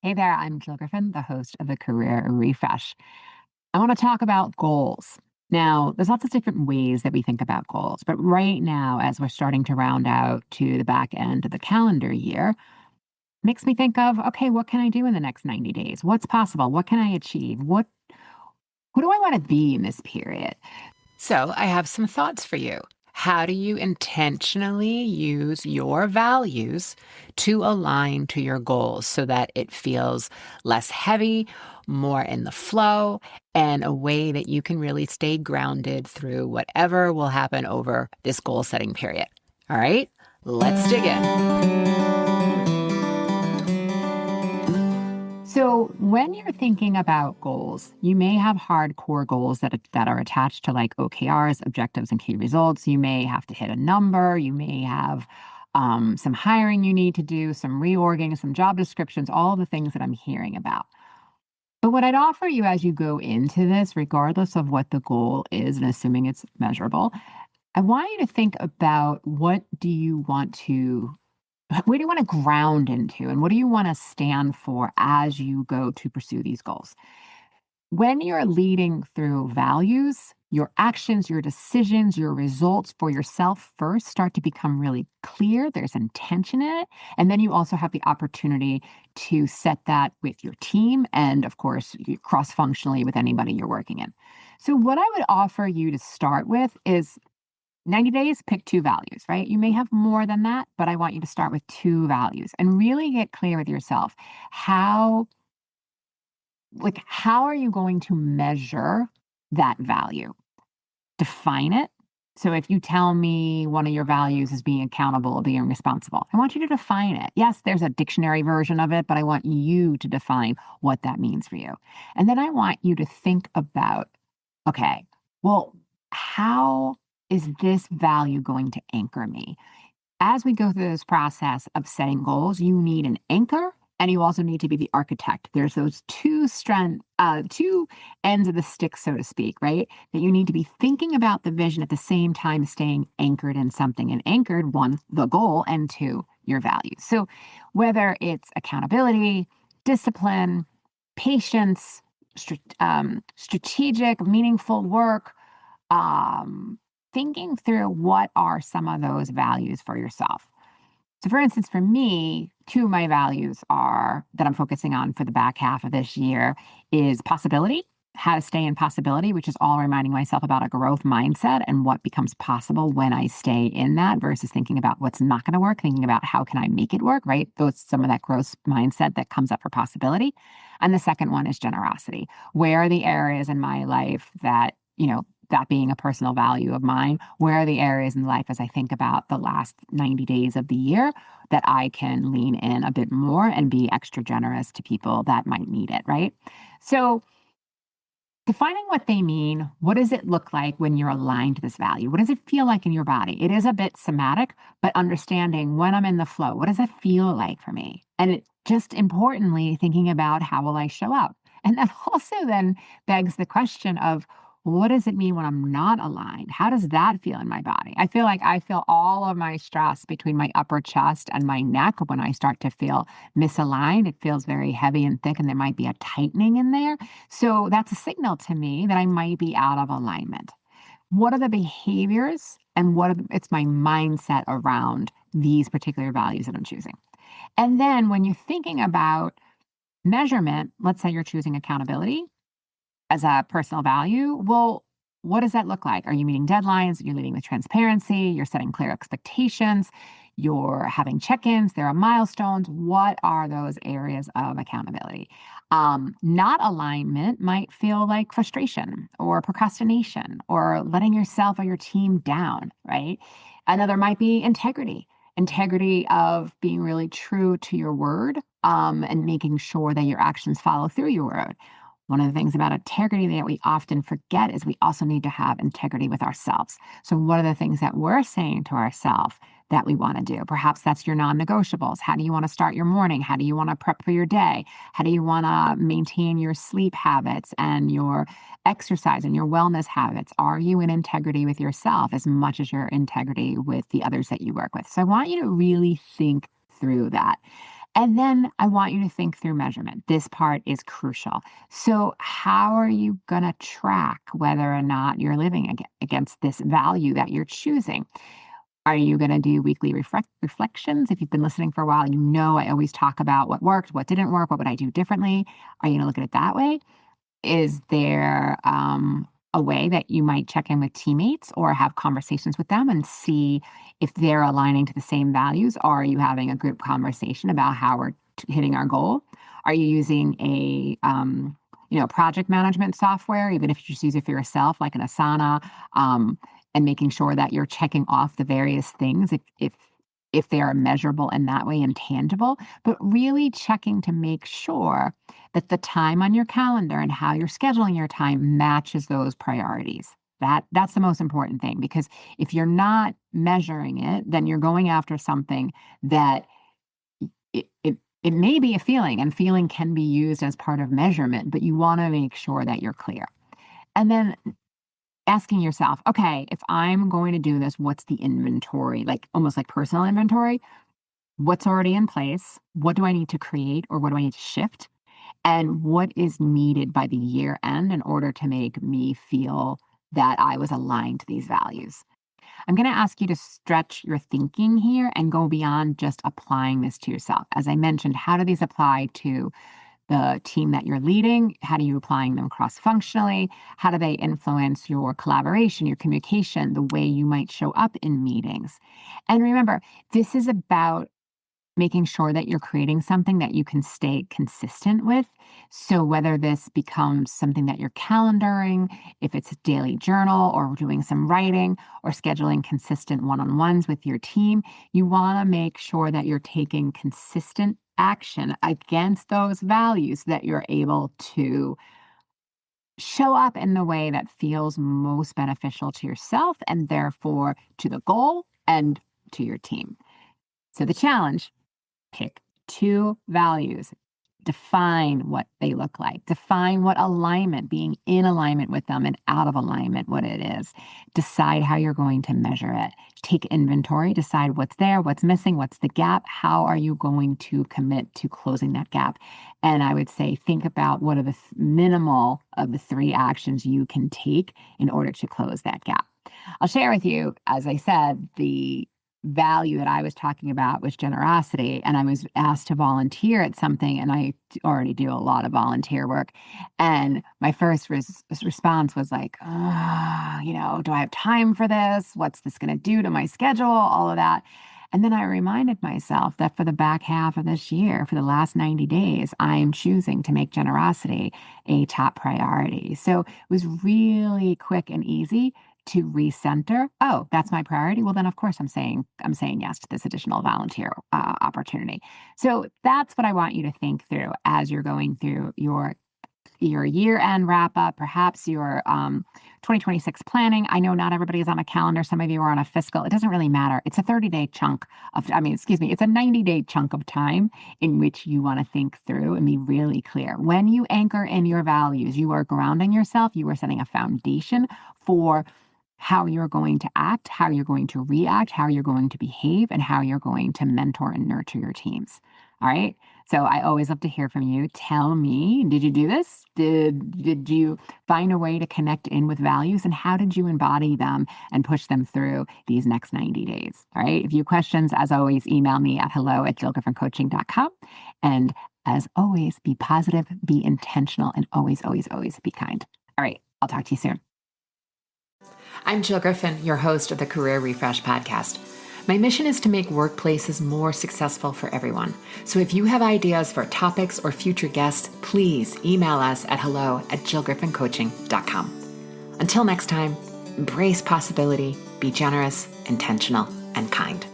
Hey there, I'm Jill Griffin, the host of the Career Refresh. I want to talk about goals. Now, there's lots of different ways that we think about goals, but right now, as we're starting to round out to the back end of the calendar year, makes me think of, okay, what can I do in the next 90 days? What's possible? What can I achieve? Who do I want to be in this period? So, I have some thoughts for you. How do you intentionally use your values to align to your goals so that it feels less heavy, more in the flow, and a way that you can really stay grounded through whatever will happen over this goal setting period? All right, let's dig in. So, when you're thinking about goals, you may have hardcore goals that are attached to like OKRs, objectives, and key results. You may have to hit a number. You may have some hiring you need to do, some reorging, some job descriptions, all the things that I'm hearing about. But what I'd offer you as you go into this, regardless of what the goal is, and assuming it's measurable, I want you to think about what do you want to where do you want to ground into and what do you want to stand for as you go to pursue these goals? When you're leading through values, your actions, your decisions, your results for yourself first start to become really clear. There's intention in it. And then you also have the opportunity to set that with your team and, of course, cross functionally with anybody you're working in. So, what I would offer you to start with is 90 days, pick two values, right? You may have more than that, but I want you to start with two values and really get clear with yourself. How, how are you going to measure that value? Define it. So if you tell me one of your values is being accountable or being responsible, I want you to define it. Yes, there's a dictionary version of it, but I want you to define what that means for you. And then I want you to think about, okay, well, how is this value going to anchor me? As we go through this process of setting goals, you need an anchor and you also need to be the architect. There's those two ends of the stick, so to speak, right? That you need to be thinking about the vision at the same time staying anchored in something and anchored one, the goal, and two, your values. So whether it's accountability, discipline, patience, strategic, meaningful work, um, thinking through what are some of those values for yourself. So, for instance, for me, two of my values are that I'm focusing on for the back half of this year is possibility, how to stay in possibility, which is all reminding myself about a growth mindset and what becomes possible when I stay in that versus thinking about what's not going to work, thinking about how can I make it work, right? Those some of that growth mindset that comes up for possibility. And the second one is generosity. Where are the areas in my life that, that being a personal value of mine, where are the areas in life as I think about the last 90 days of the year that I can lean in a bit more and be extra generous to people that might need it, right? So, defining what they mean, what does it look like when you're aligned to this value? What does it feel like in your body? It is a bit somatic, but understanding when I'm in the flow, what does that feel like for me? And just importantly, thinking about how will I show up? And that also then begs the question of what does it mean when I'm not aligned? How does that feel in my body? I feel like I feel all of my stress between my upper chest and my neck when I start to feel misaligned. It feels very heavy and thick, and there might be a tightening in there. So that's a signal to me that I might be out of alignment. What are the behaviors and it's my mindset around these particular values that I'm choosing? And then when you're thinking about measurement, let's say you're choosing accountability as a personal value. Well, what does that look like? Are you meeting deadlines? You're leading with transparency. You're setting clear expectations. You're having check ins. There are milestones. What are those areas of accountability? Not alignment might feel like frustration or procrastination or letting yourself or your team down, right? Another might be integrity of being really true to your word and making sure that your actions follow through your word. One of the things about integrity that we often forget is we also need to have integrity with ourselves. So, what are the things that we're saying to ourselves that we want to do? Perhaps that's your non negotiables. How do you want to start your morning? How do you want to prep for your day? How do you want to maintain your sleep habits and your exercise and your wellness habits? Are you in integrity with yourself as much as your integrity with the others that you work with? So, I want you to really think through that. And then I want you to think through measurement. This part is crucial. So, how are you going to track whether or not you're living against this value that you're choosing? Are you going to do weekly reflections? If you've been listening for a while, you know I always talk about what worked, what didn't work, what would I do differently? Are you going to look at it that way? Is there a way that you might check in with teammates or have conversations with them and see if they're aligning to the same values? Or are you having a group conversation about how we're hitting our goal? Are you using a project management software, even if you just use it for yourself, like an Asana, and making sure that you're checking off the various things if they are measurable in that way and tangible, but really checking to make sure that the time on your calendar and how you're scheduling your time matches those priorities. That's the most important thing, because if you're not measuring it, then you're going after something that it may be a feeling, and feeling can be used as part of measurement, but you want to make sure that you're clear. And then asking yourself, okay, if I'm going to do this, what's the inventory? Like almost like personal inventory. What's already in place? What do I need to create, or what do I need to shift? And what is needed by the year end in order to make me feel that I was aligned to these values? I'm going to ask you to stretch your thinking here and go beyond just applying this to yourself. As I mentioned, how do these apply to the team that you're leading? How are you applying them cross-functionally? How do they influence your collaboration, your communication, the way you might show up in meetings? And remember, this is about making sure that you're creating something that you can stay consistent with. So whether this becomes something that you're calendaring, if it's a daily journal or doing some writing or scheduling consistent one-on-ones with your team, you want to make sure that you're taking consistent action against those values, that you're able to show up in the way that feels most beneficial to yourself and therefore to the goal and to your team. So the challenge: pick two values, define what they look like, define what alignment, being in alignment with them and out of alignment, what it is. Decide how you're going to measure it. Take inventory, decide what's there, what's missing, what's the gap, how are you going to commit to closing that gap. And I would say, think about what are the minimal of the three actions you can take in order to close that gap. I'll share with you, as I said, the value that I was talking about was generosity. And I was asked to volunteer at something, and I already do a lot of volunteer work. And my first response was like, do I have time for this? What's this going to do to my schedule? All of that. And then I reminded myself that for the back half of this year, for the last 90 days, I am choosing to make generosity a top priority. So it was really quick and easy to recenter. Oh, that's my priority. Well, then of course I'm saying yes to this additional volunteer opportunity. So that's what I want you to think through as you're going through your year-end wrap-up, perhaps your 2026 planning. I know not everybody is on a calendar. Some of you are on a fiscal. It doesn't really matter. It's a 30-day chunk of, it's a 90-day chunk of time in which you want to think through and be really clear. When you anchor in your values, you are grounding yourself. You are setting a foundation for how you're going to act, how you're going to react, how you're going to behave, and how you're going to mentor and nurture your teams. All right. So I always love to hear from you. Tell me, did you do this? Did you find a way to connect in with values, and how did you embody them and push them through these next 90 days? All right. If you have questions, as always, email me at hello@jillgriffincoaching.com. And as always, be positive, be intentional, and always, always, always be kind. All right. I'll talk to you soon. I'm Jill Griffin, your host of the Career Refresh podcast. My mission is to make workplaces more successful for everyone. So if you have ideas for topics or future guests, please email us at hello@jillgriffincoaching.com. Until next time, embrace possibility, be generous, intentional, and kind.